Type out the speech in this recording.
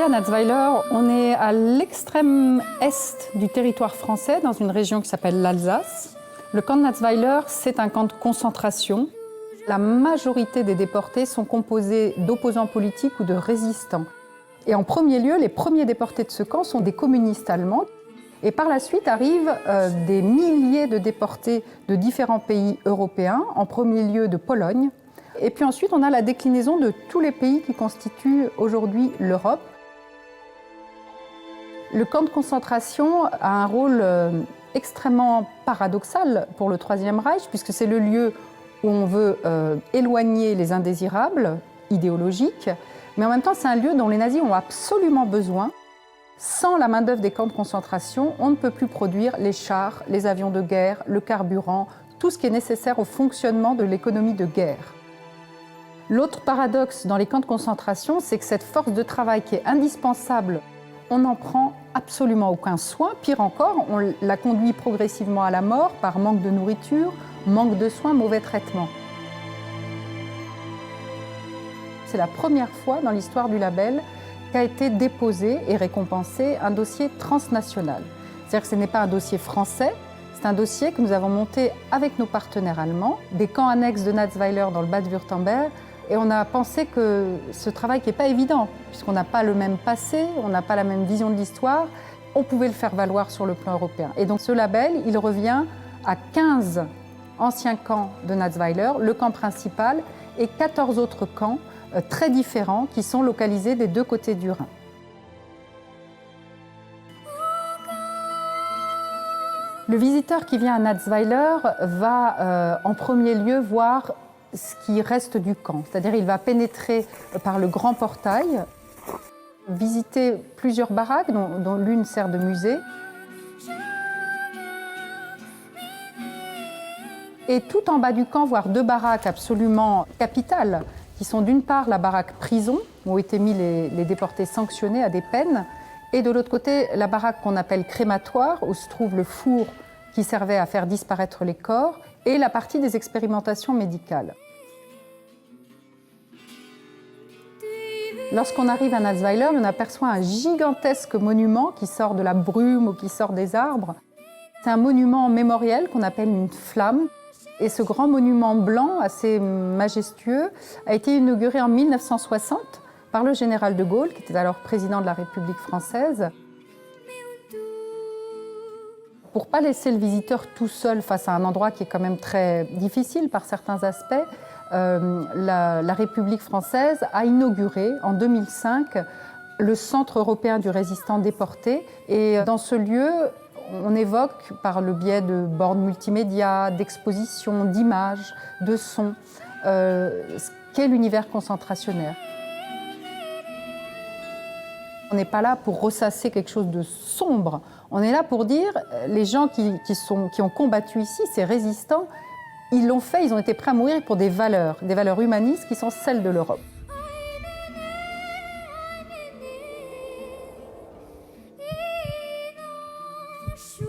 à Natzweiler, on est à l'extrême est du territoire français, dans une région qui s'appelle l'Alsace. Le camp de Natzweiler, c'est un camp de concentration. La majorité des déportés sont composés d'opposants politiques ou de résistants. Et en premier lieu, les premiers déportés de ce camp sont des communistes allemands. Et par la suite arrivent des milliers de déportés de différents pays européens, en premier lieu de Pologne. Et puis ensuite, on a la déclinaison de tous les pays qui constituent aujourd'hui l'Europe. Le camp de concentration a un rôle extrêmement paradoxal pour le Troisième Reich, puisque c'est le lieu où on veut éloigner les indésirables idéologiques, mais en même temps, c'est un lieu dont les nazis ont absolument besoin. Sans la main-d'œuvre des camps de concentration, on ne peut plus produire les chars, les avions de guerre, le carburant, tout ce qui est nécessaire au fonctionnement de l'économie de guerre. L'autre paradoxe dans les camps de concentration, c'est que cette force de travail qui est indispensable, on n'en prend absolument aucun soin. Pire encore, on la conduit progressivement à la mort par manque de nourriture, manque de soins, mauvais traitements. C'est la première fois dans l'histoire du label qu'a été déposé et récompensé un dossier transnational. C'est-à-dire que ce n'est pas un dossier français, c'est un dossier que nous avons monté avec nos partenaires allemands, des camps annexes de Natzweiler dans le Bade-Wurtemberg, et on a pensé que ce travail qui n'est pas évident, puisqu'on n'a pas le même passé, on n'a pas la même vision de l'histoire, on pouvait le faire valoir sur le plan européen. Et donc ce label, il revient à 15 anciens camps de Natzweiler, le camp principal, et 14 autres camps très différents qui sont localisés des deux côtés du Rhin. Le visiteur qui vient à Natzweiler va en premier lieu voir ce qui reste du camp, c'est-à-dire il va pénétrer par le grand portail, visiter plusieurs baraques dont l'une sert de musée. Et tout en bas du camp, voir deux baraques absolument capitales, qui sont d'une part la baraque prison, où ont été mis les déportés sanctionnés à des peines, et de l'autre côté la baraque qu'on appelle crématoire, où se trouve le four qui servait à faire disparaître les corps, et la partie des expérimentations médicales. Lorsqu'on arrive à Natzweiler, on aperçoit un gigantesque monument qui sort de la brume ou qui sort des arbres. C'est un monument mémoriel qu'on appelle une flamme. Et ce grand monument blanc, assez majestueux, a été inauguré en 1960 par le général de Gaulle, qui était alors président de la République française. Pour ne pas laisser le visiteur tout seul face à un endroit qui est quand même très difficile par certains aspects, la République française a inauguré en 2005 le Centre européen du résistant déporté. Et dans ce lieu, on évoque par le biais de bornes multimédia, d'expositions, d'images, de sons, ce qu'est l'univers concentrationnaire. On n'est pas là pour ressasser quelque chose de sombre. On est là pour dire, les gens qui ont combattu ici, ces résistants, ils l'ont fait, ils ont été prêts à mourir pour des valeurs humanistes qui sont celles de l'Europe. Sure.